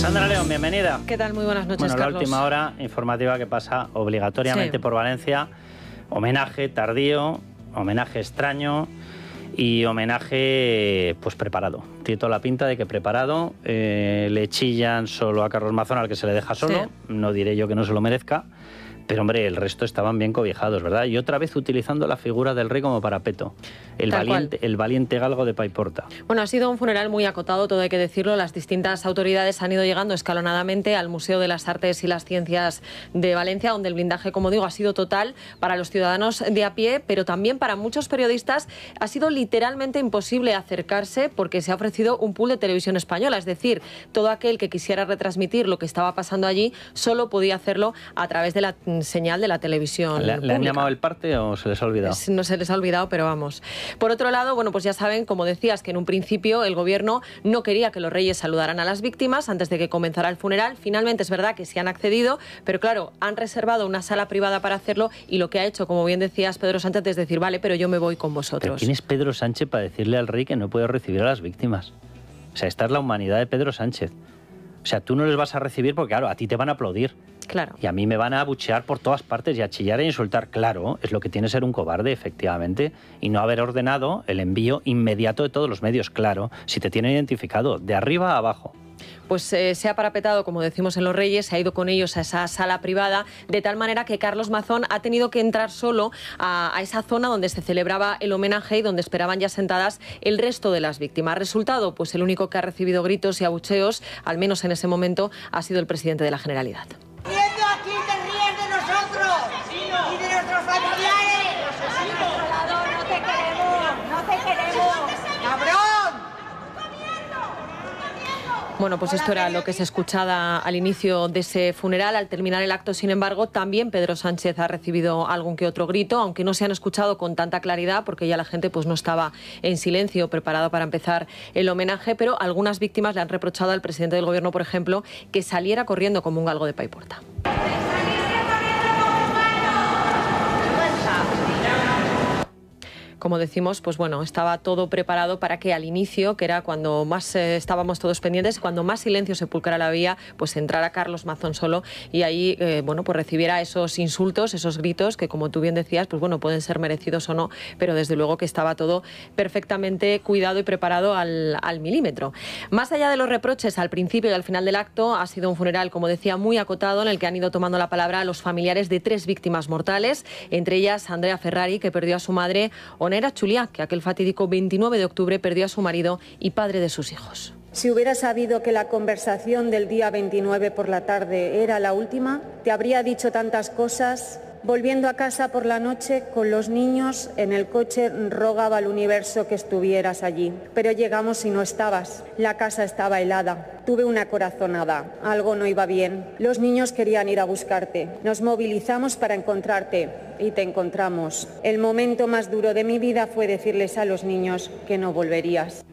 Sandra León, bienvenida. ¿Qué tal? Muy buenas noches, Bueno, Carlos. La última hora informativa que pasa obligatoriamente por Valencia. Homenaje tardío, homenaje extraño y homenaje pues preparado. Tiene toda la pinta de que preparado. Le chillan solo a Carlos Mazón, al que se le deja solo. Sí. No diré yo que no se lo merezca. Pero, hombre, el resto estaban bien cobijados, ¿verdad? Y otra vez utilizando la figura del rey como parapeto. El valiente galgo de Paiporta. Bueno, ha sido un funeral muy acotado, todo hay que decirlo. Las distintas autoridades han ido llegando escalonadamente al Museo de las Artes y las Ciencias de Valencia, donde el blindaje, como digo, ha sido total para los ciudadanos de a pie, pero también para muchos periodistas ha sido literalmente imposible acercarse porque se ha ofrecido un pool de televisión española. Es decir, todo aquel que quisiera retransmitir lo que estaba pasando allí solo podía hacerlo a través de la señal de la televisión. ¿Le han llamado el parte o se les ha olvidado? No se les ha olvidado, pero vamos. Por otro lado, bueno, pues ya saben, como decías, que en un principio el gobierno no quería que los reyes saludaran a las víctimas antes de que comenzara el funeral. Finalmente es verdad que sí han accedido, pero claro, han reservado una sala privada para hacerlo y lo que ha hecho, como bien decías, Pedro Sánchez, es decir, vale, pero yo me voy con vosotros. ¿Pero quién es Pedro Sánchez para decirle al rey que no puede recibir a las víctimas? O sea, esta es la humanidad de Pedro Sánchez. O sea, tú no les vas a recibir porque, claro, a ti te van a aplaudir. Claro. Y a mí me van a abuchear por todas partes y a chillar e insultar. Claro, es lo que tiene ser un cobarde, efectivamente. Y no haber ordenado el envío inmediato de todos los medios, claro. Si te tienen identificado, de arriba a abajo. Pues se ha parapetado, como decimos en Los Reyes, se ha ido con ellos a esa sala privada, de tal manera que Carlos Mazón ha tenido que entrar solo a esa zona donde se celebraba el homenaje y donde esperaban ya sentadas el resto de las víctimas. Resultado, pues el único que ha recibido gritos y abucheos, al menos en ese momento, ha sido el presidente de la Generalidad. Viendo aquí te ríes de nosotros y de nuestros familiares. No te queremos, no te queremos. ¡Cabrón! Bueno, pues esto era lo que se escuchaba al inicio de ese funeral. Al terminar el acto, sin embargo, también Pedro Sánchez ha recibido algún que otro grito, aunque no se han escuchado con tanta claridad, porque ya la gente pues no estaba en silencio, preparado para empezar el homenaje, pero algunas víctimas le han reprochado al presidente del gobierno, por ejemplo, que saliera corriendo como un galgo de Paiporta. Como decimos, pues bueno, estaba todo preparado para que al inicio, que era cuando más estábamos todos pendientes, cuando más silencio sepulcrara la vía, pues entrara Carlos Mazón solo y ahí, bueno, pues recibiera esos insultos, esos gritos que, como tú bien decías, pues bueno, pueden ser merecidos o no, pero desde luego que estaba todo perfectamente cuidado y preparado al milímetro. Más allá de los reproches al principio y al final del acto, ha sido un funeral, como decía, muy acotado, en el que han ido tomando la palabra los familiares de 3 víctimas mortales, entre ellas Andrea Ferrari, que perdió a su madre, Onera Chuliá, que aquel fatídico 29 de octubre perdió a su marido y padre de sus hijos. Si hubiera sabido que la conversación del día 29 por la tarde era la última, te habría dicho tantas cosas. Volviendo a casa por la noche con los niños en el coche, rogaba al universo que estuvieras allí. Pero llegamos y no estabas. La casa estaba helada. Tuve una corazonada. Algo no iba bien. Los niños querían ir a buscarte. Nos movilizamos para encontrarte y te encontramos. El momento más duro de mi vida fue decirles a los niños que no volverías.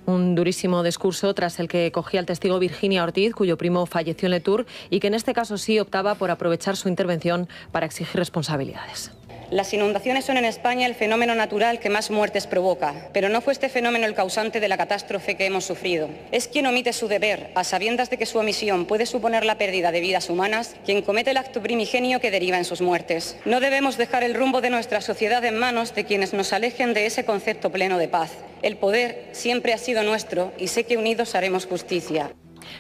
Un durísimo discurso tras el que cogía el testigo Virginia Ortiz, cuyo primo falleció en Le Tour y que en este caso sí optaba por aprovechar su intervención para exigir responsabilidades. Las inundaciones son en España el fenómeno natural que más muertes provoca, pero no fue este fenómeno el causante de la catástrofe que hemos sufrido. Es quien omite su deber, a sabiendas de que su omisión puede suponer la pérdida de vidas humanas, quien comete el acto primigenio que deriva en sus muertes. No debemos dejar el rumbo de nuestra sociedad en manos de quienes nos alejen de ese concepto pleno de paz. El poder siempre ha sido nuestro y sé que unidos haremos justicia.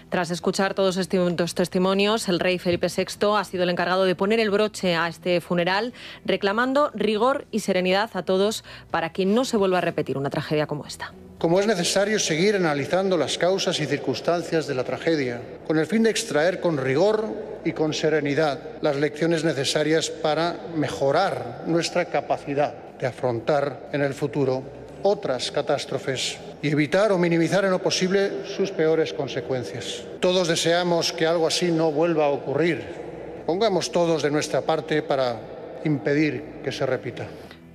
Tras escuchar todos estos testimonios, el rey Felipe VI ha sido el encargado de poner el broche a este funeral, reclamando rigor y serenidad a todos para que no se vuelva a repetir una tragedia como esta. Como es necesario seguir analizando las causas y circunstancias de la tragedia, con el fin de extraer con rigor y con serenidad las lecciones necesarias para mejorar nuestra capacidad de afrontar en el futuro otras catástrofes y evitar o minimizar en lo posible sus peores consecuencias. Todos deseamos que algo así no vuelva a ocurrir. Pongamos todos de nuestra parte para impedir que se repita.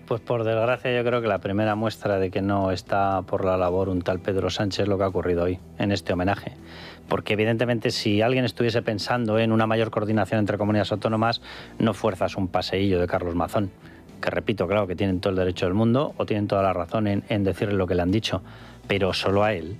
Pues por desgracia yo creo que la primera muestra de que no está por la labor un tal Pedro Sánchez es lo que ha ocurrido hoy en este homenaje. Porque evidentemente si alguien estuviese pensando en una mayor coordinación entre comunidades autónomas, no fuerzas un paseillo de Carlos Mazón. Que repito, claro, que tienen todo el derecho del mundo o tienen toda la razón en decirle lo que le han dicho, pero solo a él,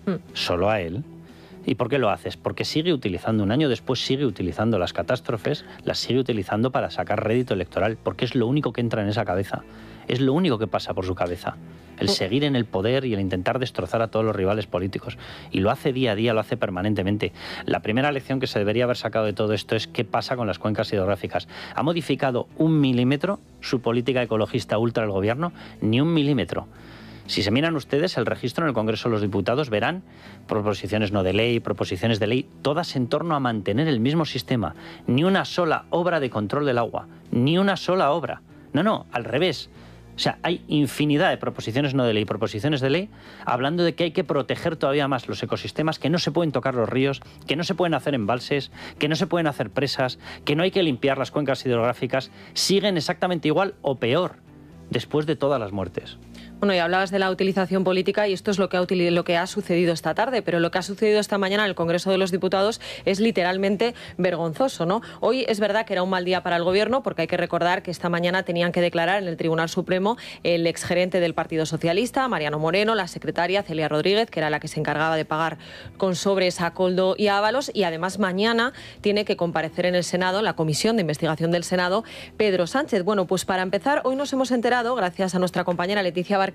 ¿Y por qué lo haces? Porque sigue utilizando, un año después sigue utilizando las catástrofes, las sigue utilizando para sacar rédito electoral, porque es lo único que entra en esa cabeza. Es lo único que pasa por su cabeza. El seguir en el poder y el intentar destrozar a todos los rivales políticos. Y lo hace día a día, lo hace permanentemente. La primera lección que se debería haber sacado de todo esto es qué pasa con las cuencas hidrográficas. ¿Ha modificado 1 milímetro su política ecologista ultra el gobierno? Ni 1 milímetro. Si se miran ustedes el registro en el Congreso de los Diputados, verán proposiciones no de ley, proposiciones de ley, todas en torno a mantener el mismo sistema. Ni una sola obra de control del agua, ni una sola obra. No, al revés. O sea, hay infinidad de proposiciones no de ley, proposiciones de ley, hablando de que hay que proteger todavía más los ecosistemas, que no se pueden tocar los ríos, que no se pueden hacer embalses, que no se pueden hacer presas, que no hay que limpiar las cuencas hidrográficas. Siguen exactamente igual o peor después de todas las muertes. Bueno, y hablabas de la utilización política y esto es lo que ha sucedido esta tarde, pero lo que ha sucedido esta mañana en el Congreso de los Diputados es literalmente vergonzoso, ¿no? Hoy es verdad que era un mal día para el Gobierno porque hay que recordar que esta mañana tenían que declarar en el Tribunal Supremo el exgerente del Partido Socialista, Mariano Moreno, la secretaria Celia Rodríguez, que era la que se encargaba de pagar con sobres a Koldo y a Ábalos, y además mañana tiene que comparecer en el Senado, en la Comisión de Investigación del Senado, Pedro Sánchez. Bueno, pues para empezar, hoy nos hemos enterado, gracias a nuestra compañera Leticia Barquín,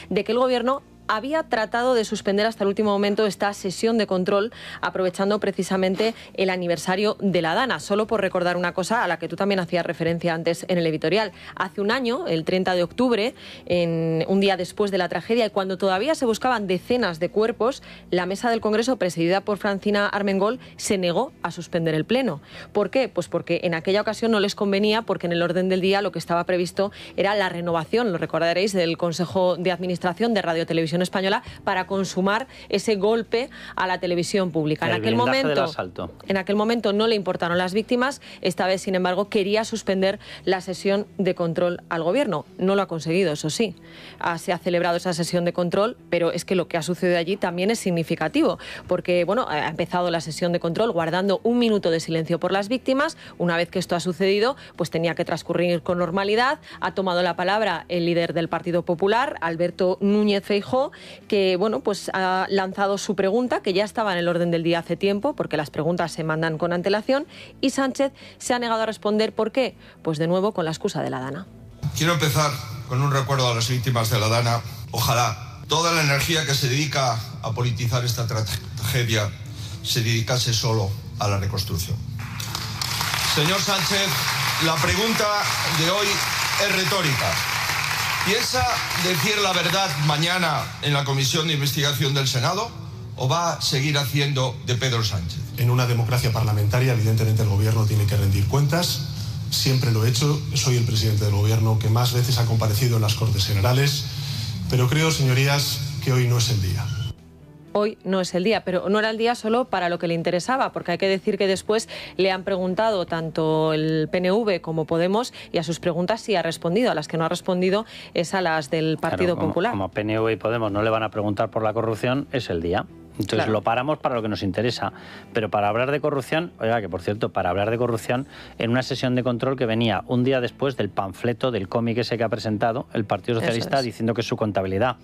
de que el Gobierno había tratado de suspender hasta el último momento esta sesión de control, aprovechando precisamente el aniversario de la Dana. Solo por recordar una cosa a la que tú también hacías referencia antes en el editorial. Hace un año, el 30 de octubre, un día después de la tragedia y cuando todavía se buscaban decenas de cuerpos, la mesa del Congreso, presidida por Francina Armengol, se negó a suspender el Pleno. ¿Por qué? Pues porque en aquella ocasión no les convenía, porque en el orden del día lo que estaba previsto era la renovación, lo recordaréis, del Consejo de Administración de Radio Televisión Española para consumar ese golpe a la televisión pública. En aquel momento no le importaron las víctimas. Esta vez, sin embargo, quería suspender la sesión de control al Gobierno. No lo ha conseguido, eso sí. Se ha celebrado esa sesión de control, pero es que lo que ha sucedido allí también es significativo, porque bueno, ha empezado la sesión de control guardando 1 minuto de silencio por las víctimas. Una vez que esto ha sucedido, pues tenía que transcurrir con normalidad. Ha tomado la palabra el líder del Partido Popular, Alberto Núñez Feijóo, que bueno, pues ha lanzado su pregunta, que ya estaba en el orden del día hace tiempo, porque las preguntas se mandan con antelación, y Sánchez se ha negado a responder. ¿Por qué? Pues de nuevo con la excusa de la Dana. Quiero empezar con un recuerdo a las víctimas de la Dana. Ojalá toda la energía que se dedica a politizar esta tragedia se dedicase solo a la reconstrucción. Señor Sánchez, la pregunta de hoy es retórica. ¿Piensa decir la verdad mañana en la Comisión de Investigación del Senado o va a seguir haciendo de Pedro Sánchez? En una democracia parlamentaria, evidentemente, el Gobierno tiene que rendir cuentas. Siempre lo he hecho. Soy el presidente del Gobierno que más veces ha comparecido en las Cortes Generales. Pero creo, señorías, que hoy no es el día. Hoy no es el día, pero no era el día solo para lo que le interesaba, porque hay que decir que después le han preguntado tanto el PNV como Podemos y a sus preguntas sí ha respondido. A las que no ha respondido es a las del Partido Popular. Como PNV y Podemos no le van a preguntar por la corrupción, es el día. Entonces claro, lo paramos para lo que nos interesa. Pero para hablar de corrupción, oiga, que por cierto, para hablar de corrupción, en una sesión de control que venía un día después del panfleto, del cómic ese que ha presentado el Partido Socialista diciendo que es su contabilidad,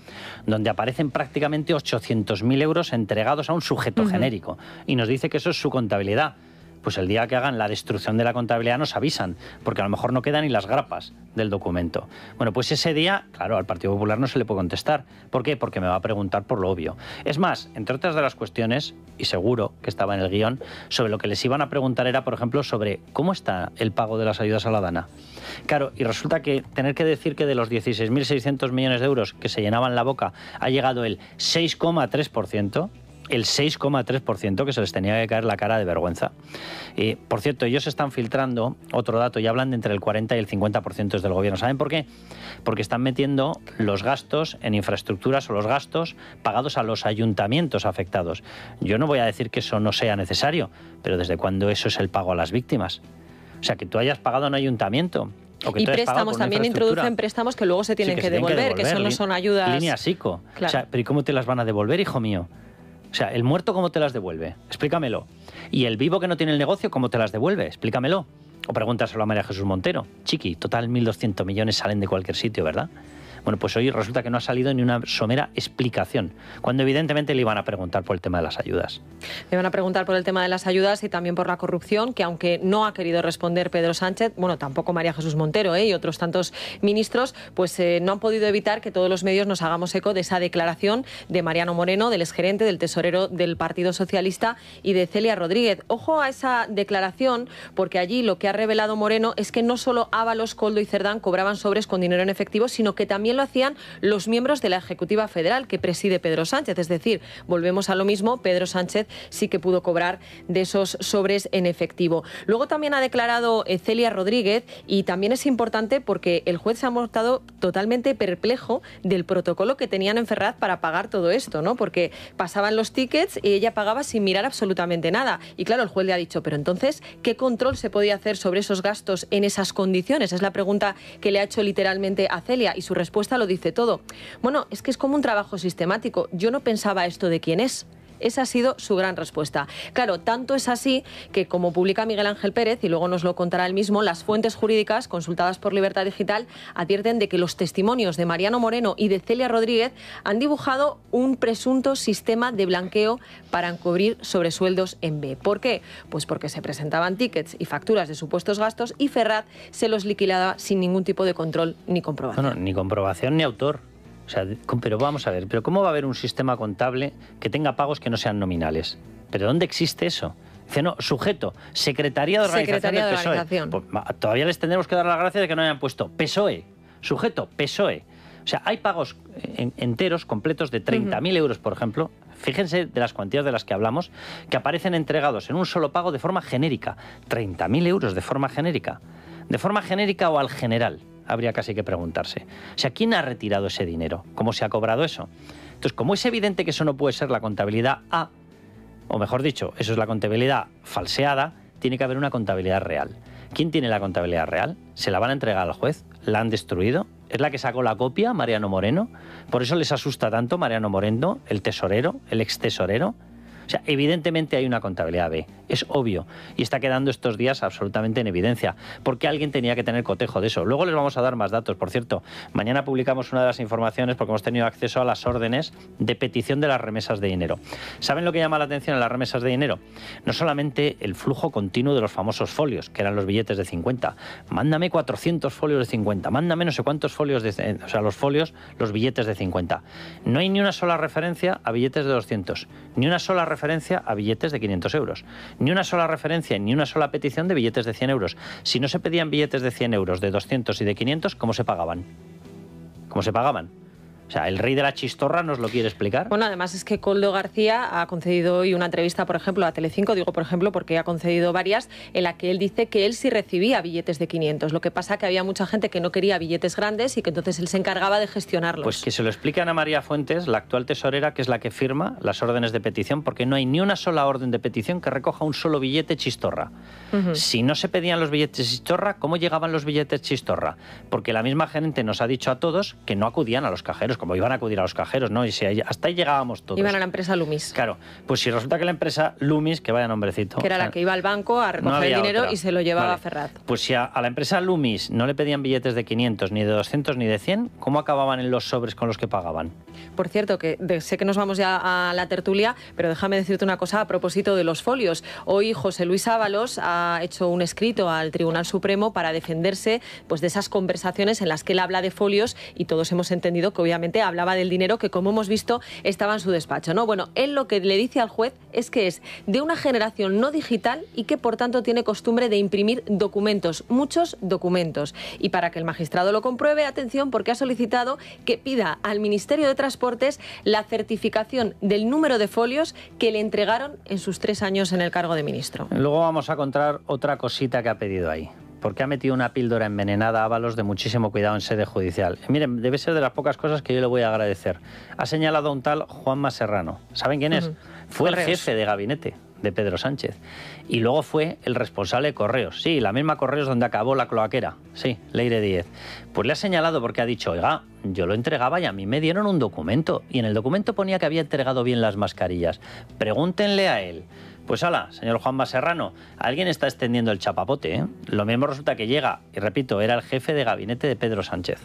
donde aparecen prácticamente 800.000 euros entregados a un sujeto genérico. Y nos dice que eso es su contabilidad. Pues el día que hagan la destrucción de la contabilidad nos avisan, porque a lo mejor no quedan ni las grapas del documento. Bueno, pues ese día, claro, al Partido Popular no se le puede contestar. ¿Por qué? Porque me va a preguntar por lo obvio. Es más, entre otras de las cuestiones, y seguro que estaba en el guión, sobre lo que les iban a preguntar era, por ejemplo, sobre cómo está el pago de las ayudas a la Dana. Claro, y resulta que tener que decir que de los 16.600 millones de euros que se llenaban la boca ha llegado el 6,3%, el 6,3%, que se les tenía que caer la cara de vergüenza. Y, por cierto, ellos están filtrando otro dato y hablan de entre el 40 y el 50% del gobierno. ¿Saben por qué? Porque están metiendo los gastos en infraestructuras o los gastos pagados a los ayuntamientos afectados. Yo no voy a decir que eso no sea necesario, pero ¿desde cuándo eso es el pago a las víctimas? O sea, que tú hayas pagado a un ayuntamiento. Y préstamos, también introducen préstamos que luego se tienen que devolver, que eso no son ayudas. Línea SICO. Claro. O sea, ¿pero y cómo te las van a devolver, hijo mío? O sea, ¿el muerto cómo te las devuelve? Explícamelo. ¿Y el vivo que no tiene el negocio cómo te las devuelve? Explícamelo. O pregúntaselo a María Jesús Montero. Chiqui, total 1.200 millones salen de cualquier sitio, ¿verdad? Bueno, pues hoy resulta que no ha salido ni una somera explicación, cuando evidentemente le iban a preguntar por el tema de las ayudas. Le van a preguntar por el tema de las ayudas y también por la corrupción, que aunque no ha querido responder Pedro Sánchez, bueno, tampoco María Jesús Montero y otros tantos ministros, pues no han podido evitar que todos los medios nos hagamos eco de esa declaración de Mariano Moreno, del exgerente, del tesorero del Partido Socialista, y de Celia Rodríguez. Ojo a esa declaración, porque allí lo que ha revelado Moreno es que no solo Ábalos, Koldo y Cerdán cobraban sobres con dinero en efectivo, sino que también lo hacían los miembros de la Ejecutiva Federal que preside Pedro Sánchez. Es decir, volvemos a lo mismo, Pedro Sánchez sí que pudo cobrar de esos sobres en efectivo. Luego también ha declarado Celia Rodríguez, y también es importante porque el juez se ha mostrado totalmente perplejo del protocolo que tenían en Ferraz para pagar todo esto, ¿no? Porque pasaban los tickets y ella pagaba sin mirar absolutamente nada. Y claro, el juez le ha dicho, pero entonces, ¿qué control se podía hacer sobre esos gastos en esas condiciones? Es la pregunta que le ha hecho literalmente a Celia, y su respuesta lo dice todo. Bueno, es que es como un trabajo sistemático. Yo no pensaba esto de quién es. Esa ha sido su gran respuesta. Claro, tanto es así que, como publica Miguel Ángel Pérez, y luego nos lo contará él mismo, las fuentes jurídicas consultadas por Libertad Digital advierten de que los testimonios de Mariano Moreno y de Celia Rodríguez han dibujado un presunto sistema de blanqueo para encubrir sobresueldos en B. ¿Por qué? Pues porque se presentaban tickets y facturas de supuestos gastos y Ferraz se los liquidaba sin ningún tipo de control ni comprobación. Bueno, ni comprobación ni autor. O sea, pero vamos a ver, ¿pero cómo va a haber un sistema contable que tenga pagos que no sean nominales? ¿Pero dónde existe eso? Dice, no, sujeto, Secretaría de Organización del PSOE. Pues, todavía les tendremos que dar las gracias de que no hayan puesto PSOE, sujeto, PSOE. O sea, hay pagos enteros, completos, de 30.000 euros, por ejemplo. Fíjense de las cuantías de las que hablamos, que aparecen entregados en un solo pago de forma genérica. 30.000 euros de forma genérica. ¿De forma genérica o al general? Habría casi que preguntarse. O sea, ¿quién ha retirado ese dinero? ¿Cómo se ha cobrado eso? Entonces, como es evidente que eso no puede ser la contabilidad A, o mejor dicho, eso es la contabilidad falseada, tiene que haber una contabilidad real. ¿Quién tiene la contabilidad real? ¿Se la van a entregar al juez? ¿La han destruido? ¿Es la que sacó la copia, Mariano Moreno? ¿Por eso les asusta tanto Mariano Moreno, el tesorero, el extesorero? O sea, evidentemente hay una contabilidad B, es obvio, y está quedando estos días absolutamente en evidencia, porque alguien tenía que tener cotejo de eso. Luego les vamos a dar más datos. Por cierto, mañana publicamos una de las informaciones porque hemos tenido acceso a las órdenes de petición de las remesas de dinero. ¿Saben lo que llama la atención en las remesas de dinero? No solamente el flujo continuo de los famosos folios, que eran los billetes de 50. Mándame 400 folios de 50, mándame no sé cuántos folios de... O sea, los folios, los billetes de 50. No hay ni una sola referencia a billetes de 200, ni una sola referencia a billetes de 500 euros. Ni una sola referencia, ni una sola petición de billetes de 100 euros. Si no se pedían billetes de 100 euros, de 200 y de 500, ¿cómo se pagaban? ¿Cómo se pagaban? O sea, ¿el rey de la chistorra nos lo quiere explicar? Bueno, además es que Koldo García ha concedido hoy una entrevista, por ejemplo, a Telecinco, digo por ejemplo porque ha concedido varias, en la que él dice que él sí recibía billetes de 500. Lo que pasa que había mucha gente que no quería billetes grandes y que entonces él se encargaba de gestionarlos. Pues que se lo explique a Ana María Fuentes, la actual tesorera, que es la que firma las órdenes de petición, porque no hay ni una sola orden de petición que recoja un solo billete chistorra. Si no se pedían los billetes chistorra, ¿cómo llegaban los billetes chistorra? Porque la misma gente nos ha dicho a todos que no acudían a los cajeros, como iban a acudir a los cajeros, ¿no? Y si hasta ahí llegábamos todos. Iban a la empresa Loomis. Claro, pues si resulta que la empresa Loomis, que vaya nombrecito... Que era la que iba al banco a recoger el dinero y se lo llevaba a Ferraz. Pues si a la empresa Loomis no le pedían billetes de 500, ni de 200, ni de 100, ¿cómo acababan en los sobres con los que pagaban? Por cierto, que sé que nos vamos ya a la tertulia, pero déjame decirte una cosa a propósito de los folios. Hoy José Luis Ábalos ha hecho un escrito al Tribunal Supremo para defenderse pues, de esas conversaciones en las que él habla de folios y todos hemos entendido que obviamente hablaba del dinero que, como hemos visto, estaba en su despacho, ¿no? Bueno, él lo que le dice al juez es que es de una generación no digital y que, por tanto, tiene costumbre de imprimir documentos, muchos documentos. Y para que el magistrado lo compruebe, atención, porque ha solicitado que pida al Ministerio de Transportes la certificación del número de folios que le entregaron en sus 3 años en el cargo de ministro. Luego vamos a contar otra cosita que ha pedido ahí, porque ha metido una píldora envenenada a Ábalos de muchísimo cuidado en sede judicial. Miren, debe ser de las pocas cosas que yo le voy a agradecer. Ha señalado a un tal Juanma Serrano. ¿Saben quién es? Fue el jefe de gabinete de Pedro Sánchez. Y luego fue el responsable de Correos. Sí, la misma Correos donde acabó la cloaquera. Sí, Leire Díez. Pues le ha señalado porque ha dicho, oiga, yo lo entregaba y a mí me dieron un documento. Y en el documento ponía que había entregado bien las mascarillas. Pregúntenle a él. Pues hala, señor Juanma Serrano, alguien está extendiendo el chapapote, ¿eh? Lo mismo resulta que llega, y repito, era el jefe de gabinete de Pedro Sánchez.